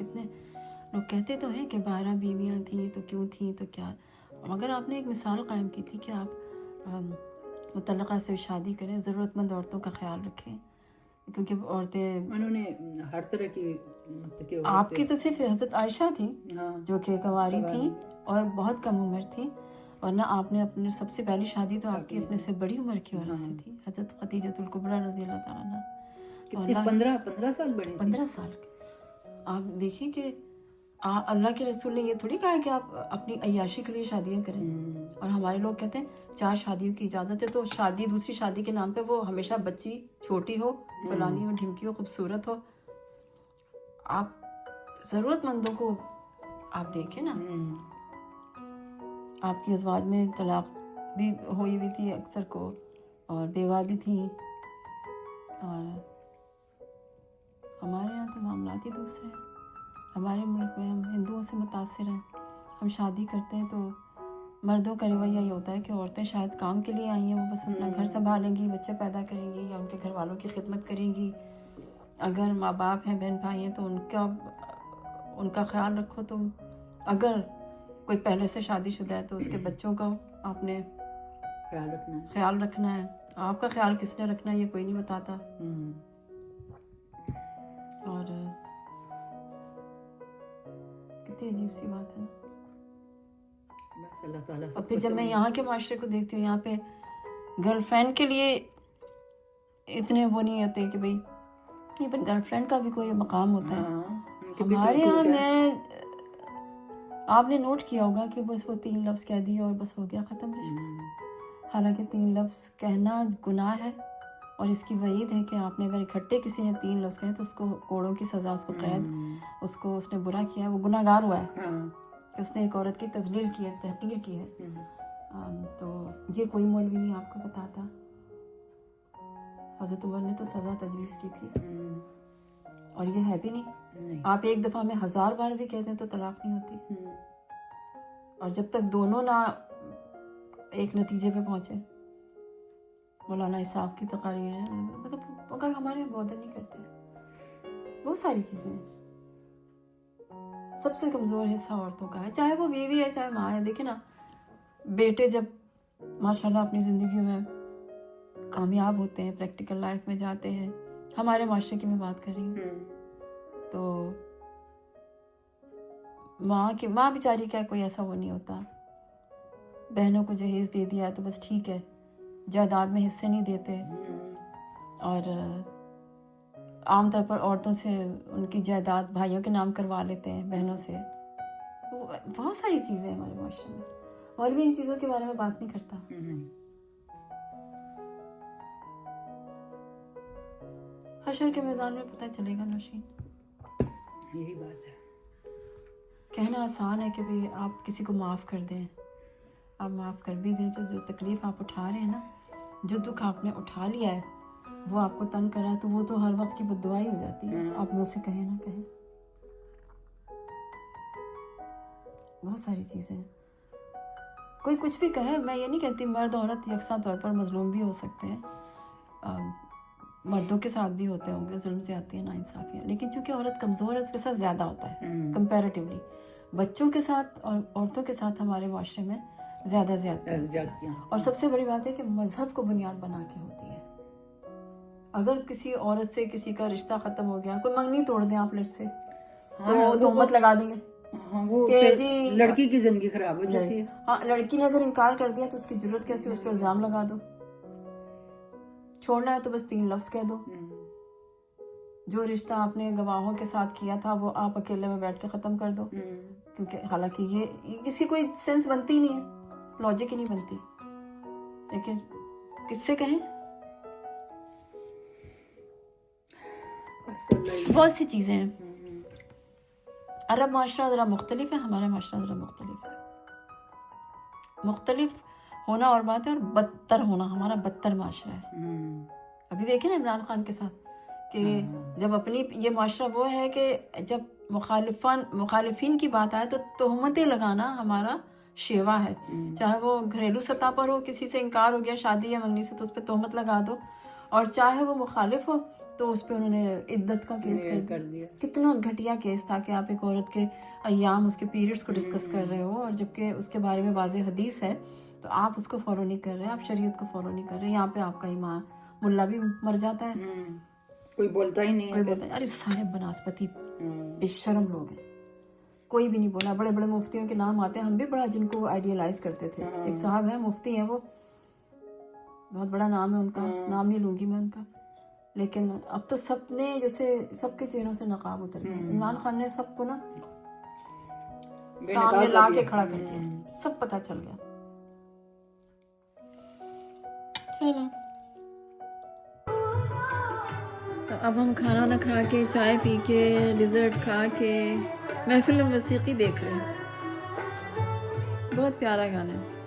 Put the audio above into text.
کتنے لوگ کہتے تو ہیں کہ 12 بیویاں تھیں تو کیوں تھیں تو کیا، مگر آپ نے ایک مثال قائم کی تھی کہ آپ مطلقہ سے شادی کریں، ضرورت مند عورتوں کا خیال رکھیں، کیونکہ عورتیں، انہوں نے ہر طرح کی مطلب کہ آپ کی تو صرف حضرت عائشہ تھی ہاں جو کہ کنواری تھی اور بہت کم عمر تھی، ورنہ آپ نے اپنے سب سے پہلی شادی تو آپ کی اپنے سے بڑی عمر کی عورت سے تھی، حضرت خدیجۃ الکبریٰ رضی اللہ تعالیٰ عنہا۔ کتنے 15 سال بڑی 15 سال کے۔ آپ دیکھیں کہ اللہ کے رسول نے یہ تھوڑی کہا کہ آپ اپنی عیاشی کے لیے شادیاں کریں، اور ہمارے لوگ کہتے ہیں 4 شادیوں کی اجازت ہے، تو شادی دوسری شادی کے نام پہ وہ ہمیشہ بچی چھوٹی ہو، فلانی ہو، ڈھمکی ہو، خوبصورت ہو۔ آپ ضرورت مندوں کو آپ دیکھیں نا، آپ کی ازواج میں طلاق بھی ہوئی ہوئی تھی اکثر کو، اور بیوہ بھی تھیں، اور ہمارے یہاں تو معاملات ہی دوسرے ہیں۔ ہمارے ملک میں ہم ہندوؤں سے متاثر ہیں، ہم شادی کرتے ہیں تو مردوں کا رویہ یہ ہوتا ہے کہ عورتیں شاید کام کے لیے آئی ہیں، وہ بس اپنا گھر سنبھالیں گی، بچے پیدا کریں گی یا ان کے گھر والوں کی خدمت کریں گی، اگر ماں باپ ہیں، بہن بھائی ہیں تو ان کا خیال رکھو تم، اگر کوئی پہلے سے شادی شدہ ہے تو اس کے بچوں کا آپ نے خیال رکھنا ہے۔ آپ کا خیال کس نے رکھنا ہے یہ کوئی نہیں بتاتا، اور کتنی عجیب سی بات ہے نا۔ اللہ تعالیٰ اور پھر جب میں یہاں کے معاشرے کو دیکھتی ہوں، یہاں پہ گرل فرینڈ کے لیے اتنے وہ نہیں ہوتے کہ بھائی ایون گرل فرینڈ کا بھی کوئی مقام ہوتا ہے۔ ہمارے یہاں میں آپ نے نوٹ کیا ہوگا کہ بس وہ 3 لفظ کہہ دیے اور بس ہو گیا ختم رشتہ، حالانکہ 3 لفظ کہنا گناہ ہے، اور اس کی وعید ہے کہ آپ نے اگر اکٹھے کسی نے 3 لفظ کہے تو اس کو کوڑوں کی سزا، اس کو قید، اس نے برا کیا ہے، وہ گناہ گار ہوا ہے کہ اس نے ایک عورت کی تذلیل کی ہے، تحقیر کی ہے۔ تو یہ کوئی مولوی نہیں آپ کو بتاتا۔ حضرت عمر نے تو سزا تجویز کی تھی، اور یہ ہے بھی نہیں۔ آپ ایک دفعہ میں 1000 بار بھی کہتے ہیں تو طلاق نہیں ہوتی، اور جب تک دونوں نہ ایک نتیجے پہ پہنچے۔ مولانا اسحاق کی تقاریر ہے، مطلب اگر ہمارے بودر نہیں کرتے، بہت ساری چیزیں ہیں۔ سب سے کمزور حصہ عورتوں کا ہے، چاہے وہ بیوی ہے چاہے ماں ہے۔ دیکھیں نا، بیٹے جب ماشاءاللہ اپنی زندگیوں میں کامیاب ہوتے ہیں، پریکٹیکل لائف میں جاتے ہیں، ہمارے معاشرے کی میں بات کر رہی ہوں، تو ماں بیچاری کا کوئی ایسا وہ نہیں ہوتا، بہنوں کو جہیز دے دیا تو بس ٹھیک ہے، جائیداد میں حصے نہیں دیتے، اور عام طور پر عورتوں سے ان کی جائیداد بھائیوں کے نام کروا لیتے ہیں، بہنوں سے۔ بہت ساری چیزیں ہیں ہمارے معاشرے میں، اور بھی ان چیزوں کے بارے میں بات نہیں کرتا۔ حشر کے میدان میں پتہ چلے گا نوشین، یہی بات ہے۔ کہنا آسان ہے کہ بھئی آپ کسی کو معاف کر دیں، آپ معاف کر بھی دیں، جو تکلیف آپ اٹھا رہے ہیں نا، جو دکھ آپ نے اٹھا لیا ہے وہ آپ کو تنگ کر رہا ہے، تو وہ تو ہر وقت کی بد دعائی ہو جاتی ہے، آپ منہ سے کہیں نہ کہیں۔ بہت ساری چیزیں ہیں، کوئی کچھ بھی کہے، میں یہ نہیں کہتی مرد عورت یکساں طور پر مظلوم بھی ہو سکتے ہیں، مردوں کے ساتھ بھی ہوتے ہوں گے ظلم زیادتیاں ناانصافیاں، لیکن چونکہ عورت کمزور ہے اس کے ساتھ زیادہ ہوتا ہے کمپیریٹیولی، بچوں کے ساتھ اور عورتوں کے ساتھ ہمارے معاشرے میں زیادہ زیادتیاں، اور سب سے بڑی بات ہے کہ مذہب کو بنیاد بنا کے ہوتی ہے۔ اگر کسی عورت سے کسی کا رشتہ ختم ہو گیا، کوئی منگنی توڑ دیں آپ لڑ سے، تو تہمت لگا دیں گے کہ جی لڑکی کی زندگی خراب ہو جاتی ہے۔ ہاں، لڑکی نے اگر انکار کر دیا تو اس کی جرت کیسی، اس پہ الزام لگا دو، چھوڑنا ہے تو بس 3 لفظ کہہ دو، جو رشتہ آپ نے گواہوں کے ساتھ کیا تھا وہ آپ اکیلے میں بیٹھ کے ختم کر دو، کیونکہ حالانکہ یہ کسی کوئی سینس بنتی نہیں ہے، لاجک ہی نہیں بنتی، لیکن کس سے کہیں؟ بہت سی چیزیں ہیں۔ عرب معاشرہ ذرا مختلف ہے، ہمارا معاشرہ ذرا مختلف ہے، مختلف ہونا اور بات ہے، اور بدتر ہونا، ہمارا بدتر معاشرہ ہے۔ ابھی دیکھیں نا عمران خان کے ساتھ کہ جب اپنی یہ معاشرہ وہ ہے کہ جب مخالفین کی بات آئے تو تہمتیں لگانا ہمارا شیوا ہے، چاہے وہ گھریلو سطح پر ہو، کسی سے انکار ہو گیا شادی یا منگنی سے تو اس پہ تہمت لگا دو، اور چاہے وہ مخالف ہو تو اس پہ انہوں نے عدت کا کیس کر دیا. کتنا گھٹیا کیس تھا کہ آپ ایک عورت کے ایام اس کے پیریڈز کو ڈسکس کر رہے ہو، اور جبکہ اس کے بارے میں واضح حدیث ہے تو آپ اس کو فالو نہیں کر رہے، آپ شریعت کو فالو نہیں کر رہے. یہاں پہ آپ کا امام ملا بھی مر جاتا ہے، کوئی بولتا ہی نہیں، کوئی بولتا ہے. ارے سارے بناسپتی بے شرم لوگ ہیں، کوئی بھی نہیں بولا. بڑے بڑے مفتیوں کے نام آتے ہیں، ہم بھی بڑا جن کو آئیڈیلائز کرتے تھے. ایک صاحب ہیں مفتی ہیں، وہ بہت بڑا نام ہے ان کا، نام نہیں لوں گی میں ان کا، لیکن اب تو سب نے جیسے سب کے چہروں سے نقاب اتر گئے. عمران خان نے سب کو نا سامنے لا کے کھڑا کر دیا، سب پتہ چل گیا. چلو تو اب ہم کھانا وانا کھا کے، چائے پی کے، ڈیزرٹ کھا کے محفل موسیقی دیکھ رہے ہیں. بہت پیارا گانا ہے.